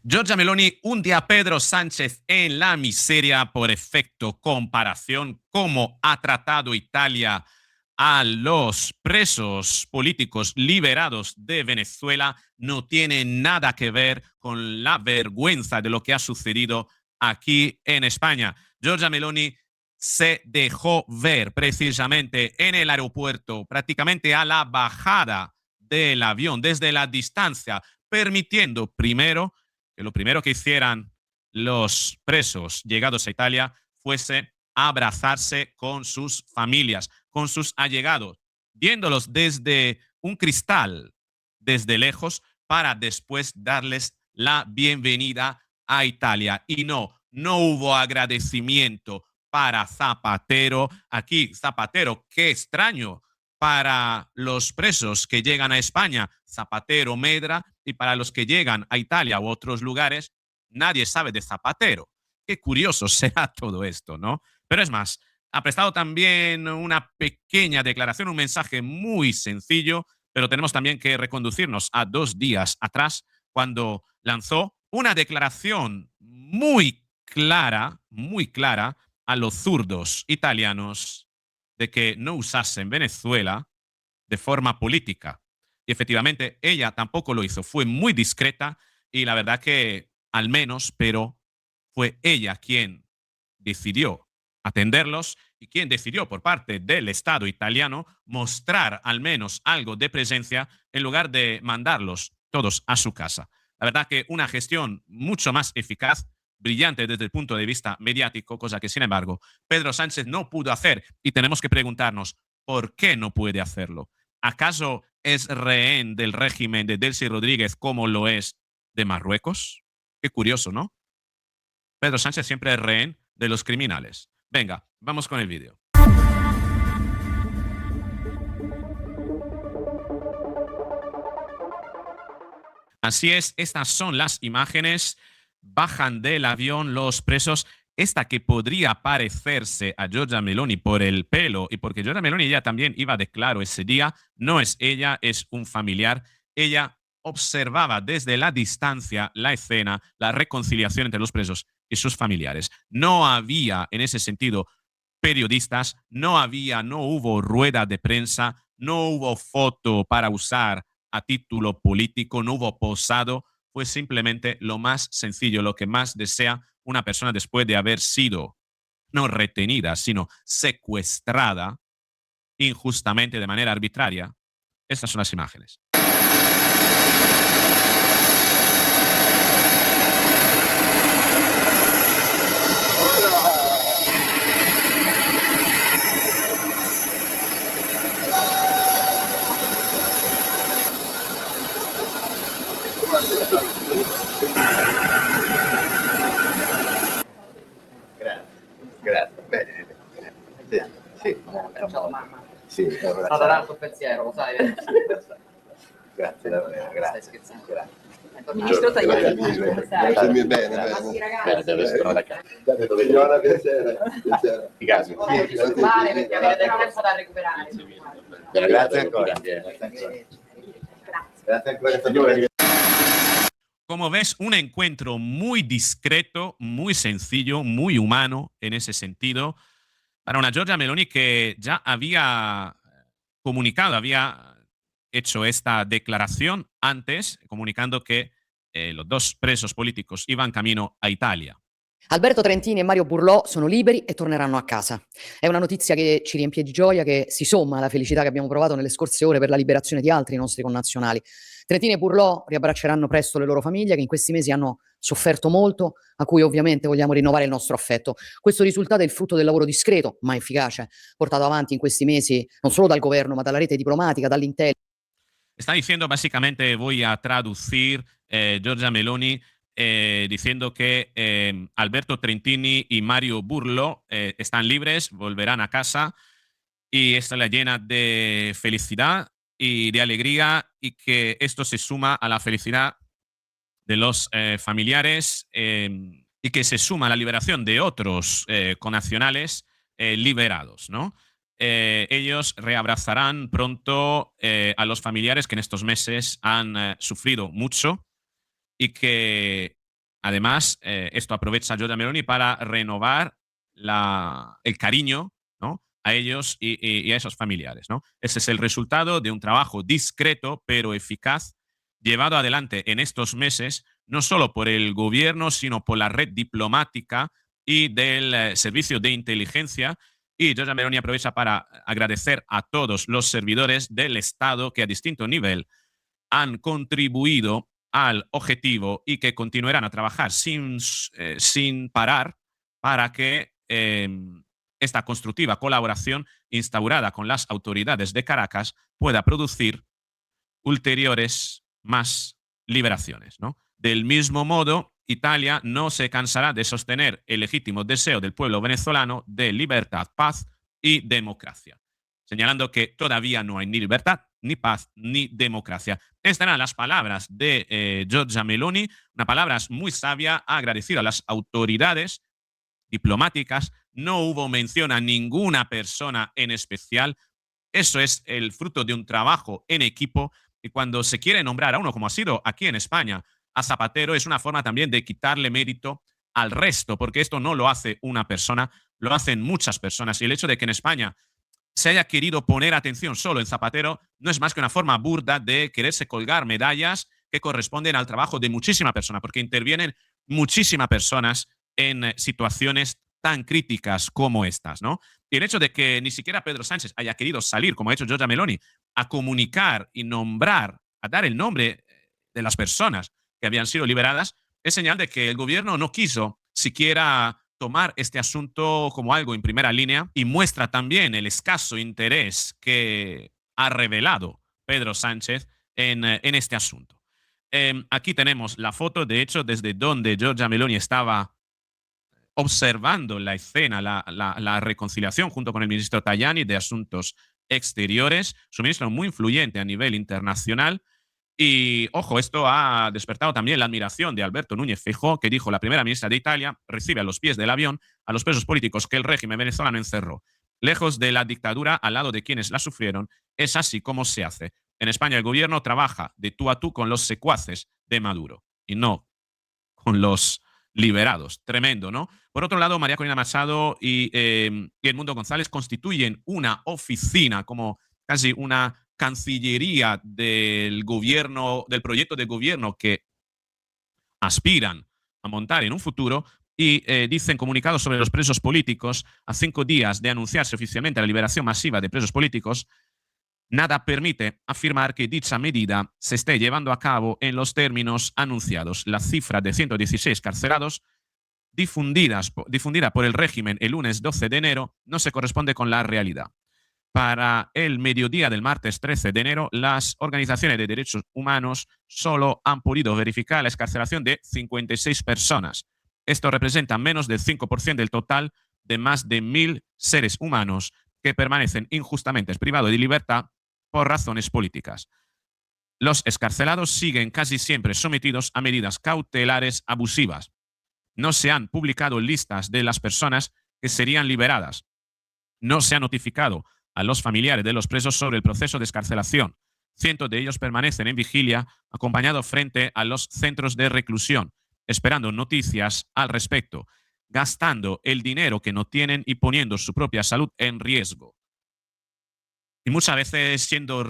Giorgia Meloni hunde a Pedro Sánchez en la miseria por efecto comparación. Cómo ha tratado Italia a los presos políticos liberados de Venezuela no tiene nada que ver con la vergüenza de lo que ha sucedido aquí en España. Giorgia Meloni se dejó ver precisamente en el aeropuerto, prácticamente a la bajada del avión, desde la distancia, permitiendo primero que lo primero que hicieran los presos llegados a Italia fuese abrazarse con sus familias, con sus allegados, viéndolos desde un cristal, desde lejos, para después darles la bienvenida a Italia. Y no hubo agradecimiento para Zapatero. Aquí, Zapatero, qué extraño para los presos que llegan a España, Zapatero, Medra, y para los que llegan a Italia u otros lugares, nadie sabe de Zapatero. Qué curioso será todo esto, ¿no? Pero es más, ha prestado también una pequeña declaración, un mensaje muy sencillo, pero tenemos también que reconducirnos a 2 días atrás, cuando lanzó una declaración muy clara a los zurdos italianos de que no usasen Venezuela de forma política. Y efectivamente, ella tampoco lo hizo. Fue muy discreta y la verdad que al menos, pero fue ella quien decidió atenderlos y quien decidió por parte del Estado italiano mostrar al menos algo de presencia en lugar de mandarlos todos a su casa. La verdad que una gestión mucho más eficaz, brillante desde el punto de vista mediático, cosa que sin embargo Pedro Sánchez no pudo hacer y tenemos que preguntarnos por qué no puede hacerlo. ¿Acaso es rehén del régimen de Delcy Rodríguez como lo es de Marruecos? Qué curioso, ¿no? Pedro Sánchez siempre es rehén de los criminales. Venga, vamos con el vídeo. Así es, estas son las imágenes. Bajan del avión los presos. Esta que podría parecerse a Giorgia Meloni por el pelo y porque Giorgia Meloni ya también iba de claro ese día, no es ella, es un familiar. Ella observaba desde la distancia la escena, la reconciliación entre los presos y sus familiares. No había en ese sentido periodistas, no hubo rueda de prensa, no hubo foto para usar a título político, no hubo posado, fue simplemente lo más sencillo, lo que más desea una persona después de haber sido no retenida, sino secuestrada injustamente de manera arbitraria. Estas son las imágenes. Grazie, bene. Sì, Ciao mamma. sì, È stato l'altro pensiero, lo sai. grazie davvero, grazie. Stai scherzando? Grazie. Ministro Tajani, come stai? Bene, Bene, bene. ragazzi. Adesso torno da casa. Signora, piacere. I casi. Vale, perché avete del tempo da recuperare. Grazie ancora. Grazie. Grazie ancora, signore. Como ves, un encuentro muy discreto, muy sencillo, muy humano en ese sentido, para una Giorgia Meloni que ya había comunicado, había hecho esta declaración antes, comunicando que los dos presos políticos iban camino a Italia. Alberto Trentini e Mario Burlò sono liberi e torneranno a casa. È una notizia che ci riempie di gioia, che si somma alla felicità che abbiamo provato nelle scorse ore per la liberazione di altri nostri connazionali. Trentini e Burlò riabbracceranno presto le loro famiglie che in questi mesi hanno sofferto molto, a cui ovviamente vogliamo rinnovare il nostro affetto. Questo risultato è il frutto del lavoro discreto, ma efficace, portato avanti in questi mesi non solo dal governo, ma dalla rete diplomatica, dall'intelligence. Está diciendo básicamente, voy a traducir Giorgia Meloni, diciendo que Alberto Trentini y Mario Burlo están libres, volverán a casa y esto la llena de felicidad y de alegría y que esto se suma a la felicidad de los familiares y que se suma a la liberación de otros connacionales liberados, ¿no? Ellos reabrazarán pronto a los familiares que en estos meses han sufrido mucho y que además, esto aprovecha Giorgia Meloni para renovar el cariño, ¿no?, a ellos y a esos familiares, ¿no? Ese es el resultado de un trabajo discreto pero eficaz llevado adelante en estos meses, no solo por el gobierno, sino por la red diplomática y del servicio de inteligencia. Y Giorgia Meloni aprovecha para agradecer a todos los servidores del Estado que a distinto nivel han contribuido al objetivo y que continuarán a trabajar sin parar para que esta constructiva colaboración instaurada con las autoridades de Caracas pueda producir ulteriores más liberaciones, ¿no? Del mismo modo, Italia no se cansará de sostener el legítimo deseo del pueblo venezolano de libertad, paz y democracia, señalando que todavía no hay ni libertad, ni paz, ni democracia. Estas eran las palabras de Giorgia Meloni, una palabra muy sabia, ha agradecido a las autoridades diplomáticas, no hubo mención a ninguna persona en especial. Eso es el fruto de un trabajo en equipo, y cuando se quiere nombrar a uno, como ha sido aquí en España, a Zapatero, es una forma también de quitarle mérito al resto, porque esto no lo hace una persona, lo hacen muchas personas. Y el hecho de que en España se haya querido poner atención solo en Zapatero no es más que una forma burda de quererse colgar medallas que corresponden al trabajo de muchísimas personas, porque intervienen muchísimas personas en situaciones tan críticas como estas, ¿no? Y el hecho de que ni siquiera Pedro Sánchez haya querido salir, como ha hecho Giorgia Meloni, a comunicar y nombrar, a dar el nombre de las personas que habían sido liberadas, es señal de que el gobierno no quiso siquiera tomar este asunto como algo en primera línea, y muestra también el escaso interés que ha revelado Pedro Sánchez en este asunto. Aquí tenemos la foto, de hecho, desde donde Giorgia Meloni estaba observando la escena, la reconciliación junto con el ministro Tajani de Asuntos Exteriores, su ministro muy influyente a nivel internacional. Y, ojo, esto ha despertado también la admiración de Alberto Núñez Feijóo, que dijo: la primera ministra de Italia recibe a los pies del avión a los presos políticos que el régimen venezolano encerró. Lejos de la dictadura, al lado de quienes la sufrieron, es así como se hace. En España el gobierno trabaja de tú a tú con los secuaces de Maduro y no con los liberados. Tremendo, ¿no? Por otro lado, María Corina Machado y Edmundo González constituyen una oficina, como casi una cancillería del gobierno, del proyecto de gobierno que aspiran a montar en un futuro, y dicen comunicados sobre los presos políticos a 5 días de anunciarse oficialmente la liberación masiva de presos políticos. Nada permite afirmar que dicha medida se esté llevando a cabo en los términos anunciados. La cifra de 116 carcelados difundida por el régimen el lunes 12 de enero no se corresponde con la realidad. Para el mediodía del martes 13 de enero, las organizaciones de derechos humanos solo han podido verificar la excarcelación de 56 personas. Esto representa menos del 5% del total de más de 1.000 seres humanos que permanecen injustamente privados de libertad por razones políticas. Los excarcelados siguen casi siempre sometidos a medidas cautelares abusivas. No se han publicado listas de las personas que serían liberadas. No se ha notificado a los familiares de los presos sobre el proceso de excarcelación. Cientos de ellos permanecen en vigilia, acompañados frente a los centros de reclusión, esperando noticias al respecto, gastando el dinero que no tienen y poniendo su propia salud en riesgo. Y muchas veces siendo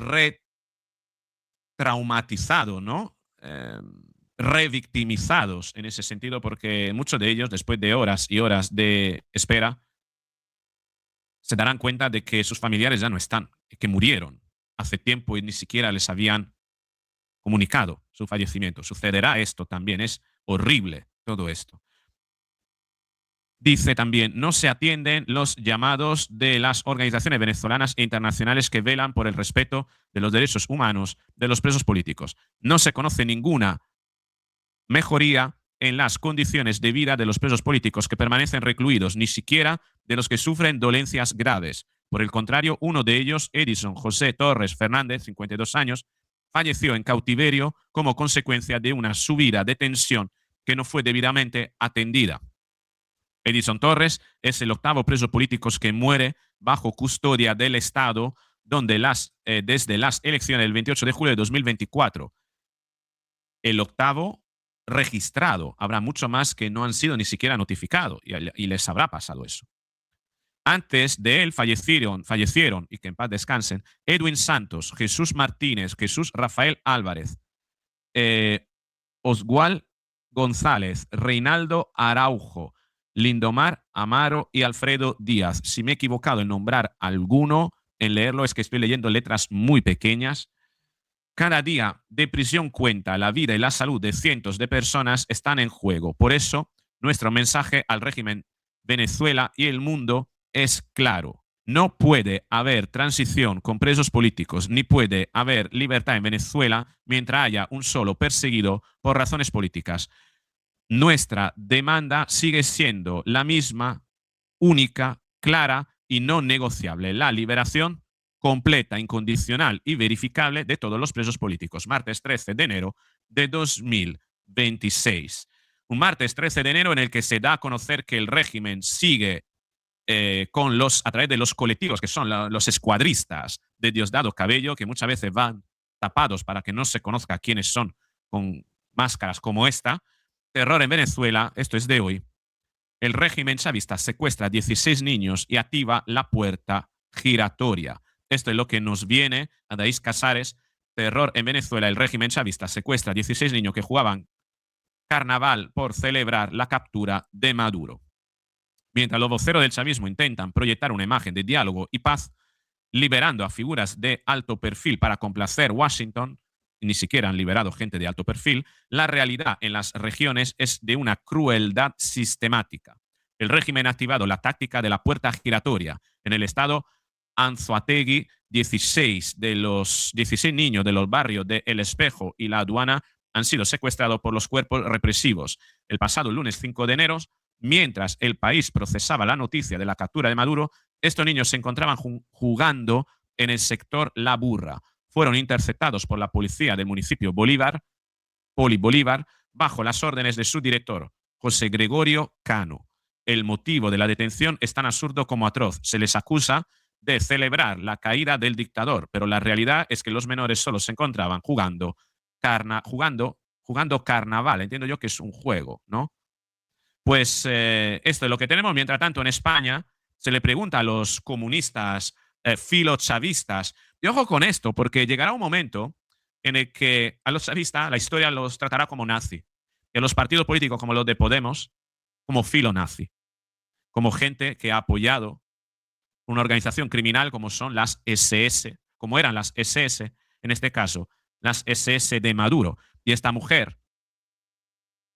retraumatizados, ¿no? Revictimizados en ese sentido, porque muchos de ellos, después de horas y horas de espera, se darán cuenta de que sus familiares ya no están, que murieron hace tiempo y ni siquiera les habían comunicado su fallecimiento. Sucederá esto también, es horrible todo esto. Dice también: no se atienden los llamados de las organizaciones venezolanas e internacionales que velan por el respeto de los derechos humanos de los presos políticos. No se conoce ninguna mejoría en las condiciones de vida de los presos políticos que permanecen recluidos, ni siquiera de los que sufren dolencias graves. Por el contrario, uno de ellos, Edison José Torres Fernández, 52 años, falleció en cautiverio como consecuencia de una subida de tensión que no fue debidamente atendida. Edison Torres es el 8º preso político que muere bajo custodia del Estado desde las elecciones del 28 de julio de 2024. El 8º registrado. Habrá mucho más que no han sido ni siquiera notificados y les habrá pasado eso. Antes de él fallecieron, y que en paz descansen, Edwin Santos, Jesús Martínez, Jesús Rafael Álvarez, Oswald González, Reinaldo Araujo, Lindomar Amaro y Alfredo Díaz. Si me he equivocado en nombrar alguno, en leerlo, es que estoy leyendo letras muy pequeñas. Cada día de prisión cuenta, la vida y la salud de cientos de personas están en juego. Por eso, nuestro mensaje al régimen Venezuela y el mundo es claro. No puede haber transición con presos políticos, ni puede haber libertad en Venezuela mientras haya un solo perseguido por razones políticas. Nuestra demanda sigue siendo la misma, única, clara y no negociable. La liberación completa, incondicional y verificable de todos los presos políticos. Martes 13 de enero de 2026. Un martes 13 de enero en el que se da a conocer que el régimen sigue a través de los colectivos, que son los escuadristas de Diosdado Cabello, que muchas veces van tapados para que no se conozca quiénes son, con máscaras como esta. Terror en Venezuela, esto es de hoy. El régimen chavista secuestra a 16 niños y activa la puerta giratoria. Esto es lo que nos viene a Daís Casares. Terror en Venezuela, el régimen chavista secuestra a 16 niños que jugaban carnaval por celebrar la captura de Maduro. Mientras los voceros del chavismo intentan proyectar una imagen de diálogo y paz, liberando a figuras de alto perfil para complacer Washington, ni siquiera han liberado gente de alto perfil, la realidad en las regiones es de una crueldad sistemática. El régimen ha activado la táctica de la puerta giratoria. En el estado Anzoátegui, 16 de los 16 niños de los barrios de El Espejo y La Aduana han sido secuestrados por los cuerpos represivos. El pasado lunes 5 de enero, mientras el país procesaba la noticia de la captura de Maduro, estos niños se encontraban jugando en el sector La Burra. Fueron interceptados por la policía del municipio Poli Bolívar, bajo las órdenes de su director, José Gregorio Cano. El motivo de la detención es tan absurdo como atroz. Se les acusa de celebrar la caída del dictador, pero la realidad es que los menores solo se encontraban jugando carnaval. Entiendo yo que es un juego, ¿no? Pues esto es lo que tenemos. Mientras tanto, en España se le pregunta a los comunistas filochavistas, y ojo con esto, porque llegará un momento en el que a los chavistas la historia los tratará como nazi, y a los partidos políticos como los de Podemos como filonazi, como gente que ha apoyado una organización criminal como son las SS, como eran las SS, en este caso, las SS de Maduro. Y esta mujer,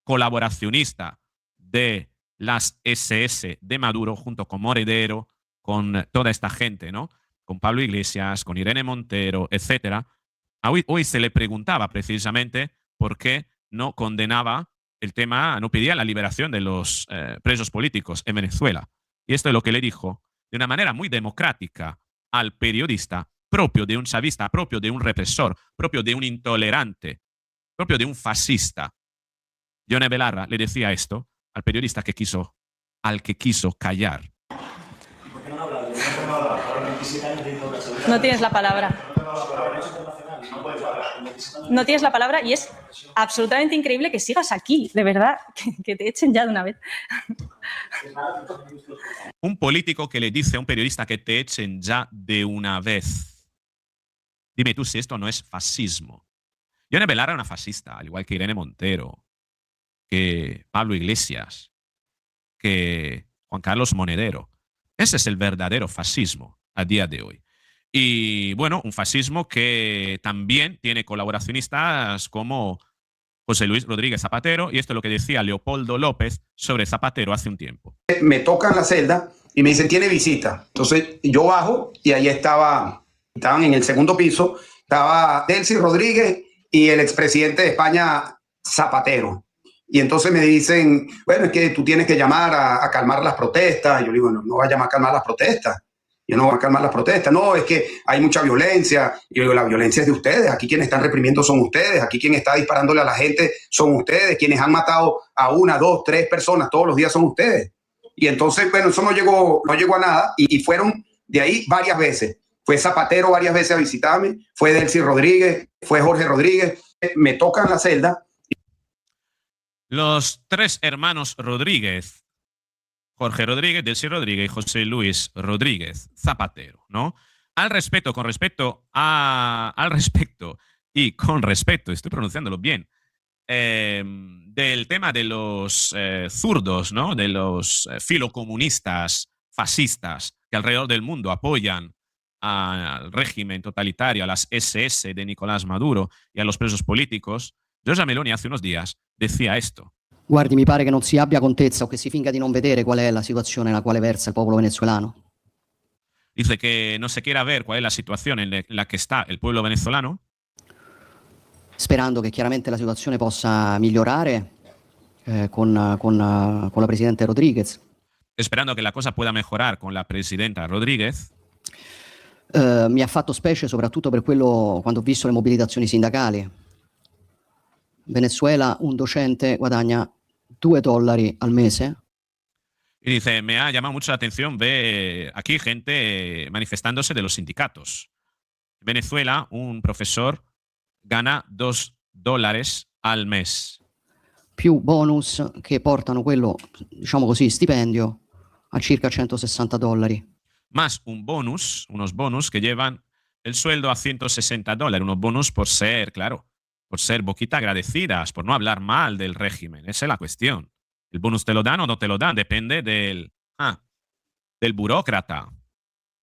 colaboracionista de las SS de Maduro, junto con Moredero, con toda esta gente, ¿no? Con Pablo Iglesias, con Irene Montero, etc. Hoy se le preguntaba precisamente por qué no condenaba el tema, no pedía la liberación de los presos políticos en Venezuela. Y esto es lo que le dijo de una manera muy democrática al periodista, propio de un chavista, propio de un represor, propio de un intolerante, propio de un fascista. Yone Belarra le decía esto al periodista al que quiso callar. ¿Por qué no habla? Por 27 años de dictadura. No tienes la palabra. No tienes la palabra y es absolutamente increíble que sigas aquí, de verdad, que te echen ya de una vez. Un político que le dice a un periodista que te echen ya de una vez. Dime tú si esto no es fascismo. Yone Belarra era una fascista, al igual que Irene Montero, que Pablo Iglesias, que Juan Carlos Monedero. Ese es el verdadero fascismo a día de hoy. Y bueno, un fascismo que también tiene colaboracionistas como José Luis Rodríguez Zapatero, y esto es lo que decía Leopoldo López sobre Zapatero hace un tiempo. Me tocan la celda y me dicen, tiene visita. Entonces yo bajo y ahí estaban en el segundo piso, estaba Delcy Rodríguez y el expresidente de España, Zapatero. Y entonces me dicen, bueno, es que tú tienes que llamar a calmar las protestas. Y yo digo, no va a llamar a calmar las protestas. Yo no voy a calmar las protestas. No, es que hay mucha violencia. Y yo digo, la violencia es de ustedes. Aquí quienes están reprimiendo son ustedes. Aquí quien está disparándole a la gente son ustedes. Quienes han matado a 1, 2, 3 personas todos los días son ustedes. Y entonces, bueno, eso no llegó a nada. Y fueron de ahí varias veces. Fue Zapatero varias veces a visitarme. Fue Delcy Rodríguez. Fue Jorge Rodríguez. Me tocan la celda. Los tres hermanos Rodríguez, Jorge Rodríguez, Delcy Rodríguez y José Luis Rodríguez Zapatero, ¿no? Al respecto y con respecto, estoy pronunciándolo bien, del tema de los zurdos, ¿no? De los filocomunistas, fascistas, que alrededor del mundo apoyan al régimen totalitario, a las SS de Nicolás Maduro y a los presos políticos, Giorgia Meloni hace unos días decía esto. Guardi, mi pare che non si abbia contezza o che si finga di non vedere qual è la situazione nella quale versa il popolo venezuelano. Dice que no se quiera ver cuál es la situación en la que está el pueblo venezolano, Sperando che chiaramente la situazione possa migliorare con la Presidente Rodríguez. esperando que la cosa pueda mejorar con la presidenta Rodríguez. Mi ha fatto specie soprattutto per quello quando ho visto le mobilitazioni sindacali. Venezuela, un docente guadagna $2 al mese. Y dice, me ha llamado mucho la atención ver aquí gente manifestándose de los sindicatos. En Venezuela, un profesor gana $2 al mes. Più bonus che portano quello, diciamo così, stipendio a circa $160. Más un bonus, unos bonus que llevan el sueldo a $160. Unos bonus por ser, claro, por ser boquita agradecidas, por no hablar mal del régimen. Esa es la cuestión. El bonus te lo dan o no te lo dan, depende del burócrata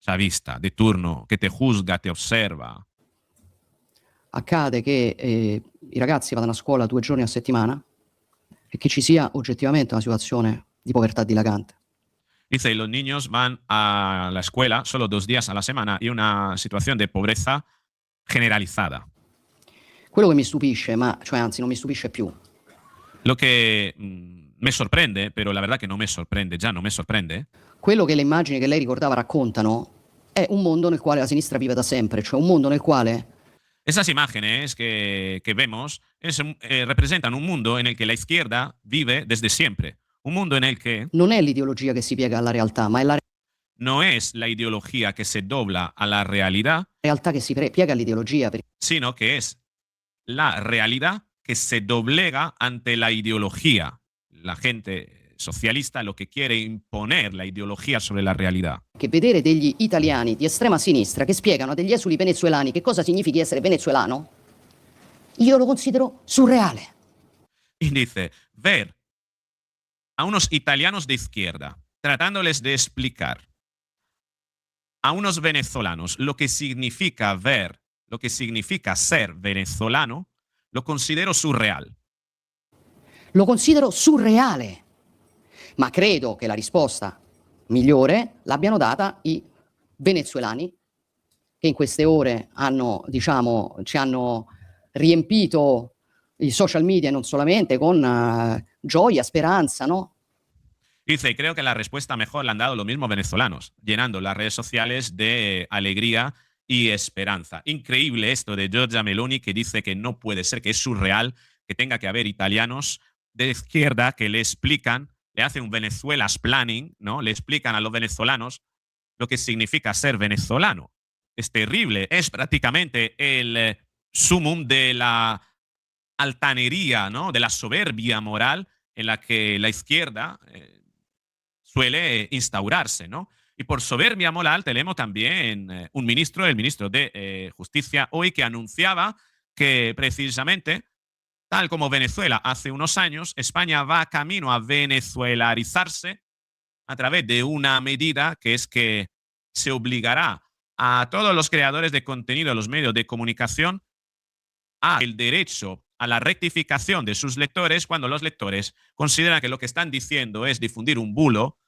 chavista de turno che te juzga, te osserva. Accade che i ragazzi vadano a scuola 2 giorni a settimana e che ci sia oggettivamente una situazione di povertà dilagante. Dice, los niños van a la escuela solo 2 días a la semana y una situación de pobreza generalizada. Quello che mi stupisce, cioè anzi non mi stupisce più, Lo que me sorprende, pero la verdad que no me sorprende, ya no me sorprende, quello che le immagini che lei ricordava raccontano è un mondo nel quale la sinistra vive da sempre, cioè un mondo nel quale esas imágenes que vemos representan un mundo en el que la izquierda vive desde siempre. Un mundo en el que non è l'ideologia che si piega alla realtà, ma è la no es la ideología que se dobla a la realidad, realtà che si piega all'ideologia. sino que es la realidad que se doblega ante la ideología. La gente socialista lo que quiere imponer la ideología sobre la realidad. Che vedere degli italiani di estrema sinistra che spiegano a degli esuli venezuelani che cosa significhi essere venezuelano, io lo considero surreale. Y dice, ver a unos italianos de izquierda tratándoles de explicar a unos venezolanos lo que significa ser venezolano, lo considero surreal. Lo considero surreale, ma credo che la risposta migliore l'abbiano data i venezuelani che in queste ore hanno, diciamo, ci hanno riempito i social media, non solamente, con gioia, speranza, ¿no? Dice, y creo que la respuesta mejor la han dado los mismos venezolanos, llenando las redes sociales de alegría y esperanza. Increíble esto de Giorgia Meloni, que dice que no puede ser, que es surreal que tenga que haber italianos de izquierda que le explican, le hacen un Venezuela's planning, ¿no? Le explican a los venezolanos lo que significa ser venezolano. Es terrible, es prácticamente el sumum de la altanería, ¿no? De la soberbia moral en la que la izquierda suele instaurarse, ¿no? Y por soberbia moral tenemos también el ministro de Justicia hoy, que anunciaba que precisamente, tal como Venezuela hace unos años, España va camino a venezuelarizarse a través de una medida que es que se obligará a todos los creadores de contenido de los medios de comunicación a el derecho a la rectificación de sus lectores cuando los lectores consideran que lo que están diciendo es difundir un bulo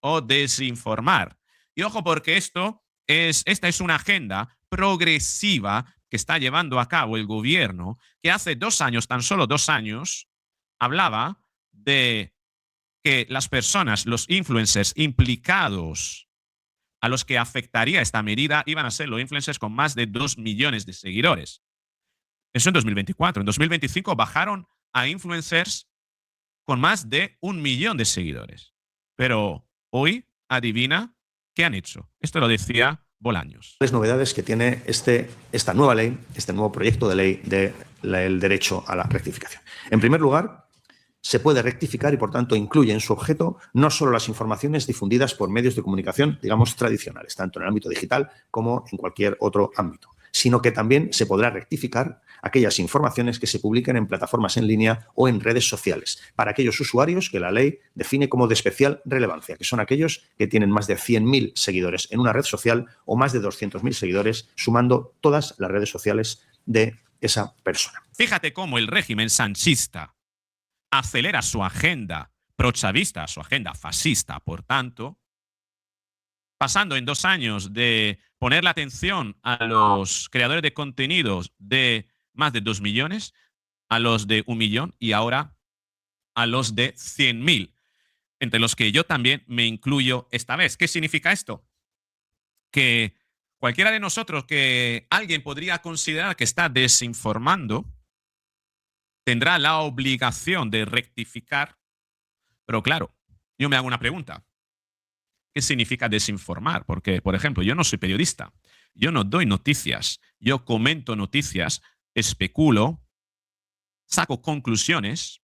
o desinformar. Y ojo, porque esta es una agenda progresiva que está llevando a cabo el gobierno, que hace 2 años, tan solo 2 años, hablaba de que las personas, los influencers implicados a los que afectaría esta medida iban a ser los influencers con más de 2 millones de seguidores. Eso en 2024. En 2025 bajaron a influencers con más de 1 millón de seguidores. Pero hoy, adivina qué han hecho. Esto lo decía Bolaños. Las novedades que tiene esta nueva ley, este nuevo proyecto de ley del derecho a la rectificación. En primer lugar, se puede rectificar y, por tanto, incluye en su objeto no solo las informaciones difundidas por medios de comunicación, digamos, tradicionales, tanto en el ámbito digital como en cualquier otro ámbito, sino que también se podrá rectificar aquellas informaciones que se publiquen en plataformas en línea o en redes sociales, para aquellos usuarios que la ley define como de especial relevancia, que son aquellos que tienen más de 100.000 seguidores en una red social o más de 200.000 seguidores, sumando todas las redes sociales de esa persona. Fíjate cómo el régimen sanchista acelera su agenda prochavista, su agenda fascista, por tanto, pasando en 2 años de poner la atención a los creadores de contenidos de más de 2 millones, a los de 1 millón y ahora a los de 100.000, entre los que yo también me incluyo esta vez. ¿Qué significa esto? Que cualquiera de nosotros que alguien podría considerar que está desinformando tendrá la obligación de rectificar, pero claro, yo me hago una pregunta. ¿Qué significa desinformar? Porque, por ejemplo, yo no soy periodista, yo no doy noticias, yo comento noticias, especulo, saco conclusiones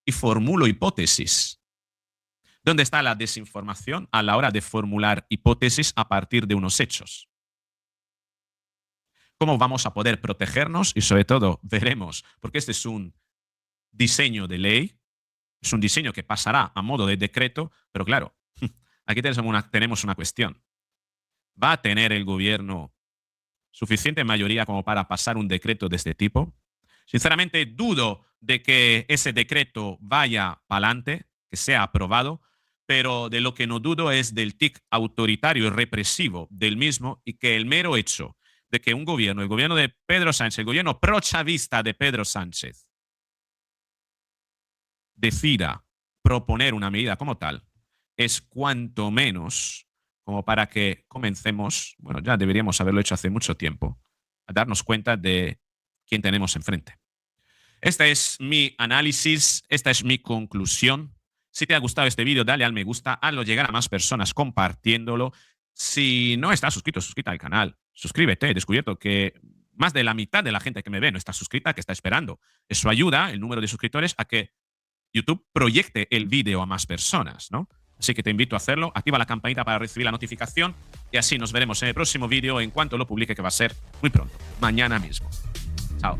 y formulo hipótesis. ¿Dónde está la desinformación a la hora de formular hipótesis a partir de unos hechos? ¿Cómo vamos a poder protegernos? Y sobre todo veremos, porque este es un diseño de ley, es un diseño que pasará a modo de decreto, pero claro, aquí tenemos una cuestión. ¿Va a tener el gobierno suficiente mayoría como para pasar un decreto de este tipo? Sinceramente, dudo de que ese decreto vaya para adelante, que sea aprobado, pero de lo que no dudo es del tic autoritario y represivo del mismo, y que el mero hecho de que un gobierno, el gobierno de Pedro Sánchez, el gobierno prochavista de Pedro Sánchez, decida proponer una medida como tal, es cuanto menos como para que comencemos, bueno, ya deberíamos haberlo hecho hace mucho tiempo, a darnos cuenta de quién tenemos enfrente. Este es mi análisis, esta es mi conclusión. Si te ha gustado este vídeo, dale al me gusta, hazlo llegar a más personas compartiéndolo. Si no estás suscrito, suscríbete al canal, suscríbete. He descubierto que más de la mitad de la gente que me ve no está suscrita, que está esperando. Eso ayuda, el número de suscriptores, a que YouTube proyecte el vídeo a más personas, ¿no? Así que te invito a hacerlo, activa la campanita para recibir la notificación y así nos veremos en el próximo vídeo en cuanto lo publique, que va a ser muy pronto, mañana mismo. Chao.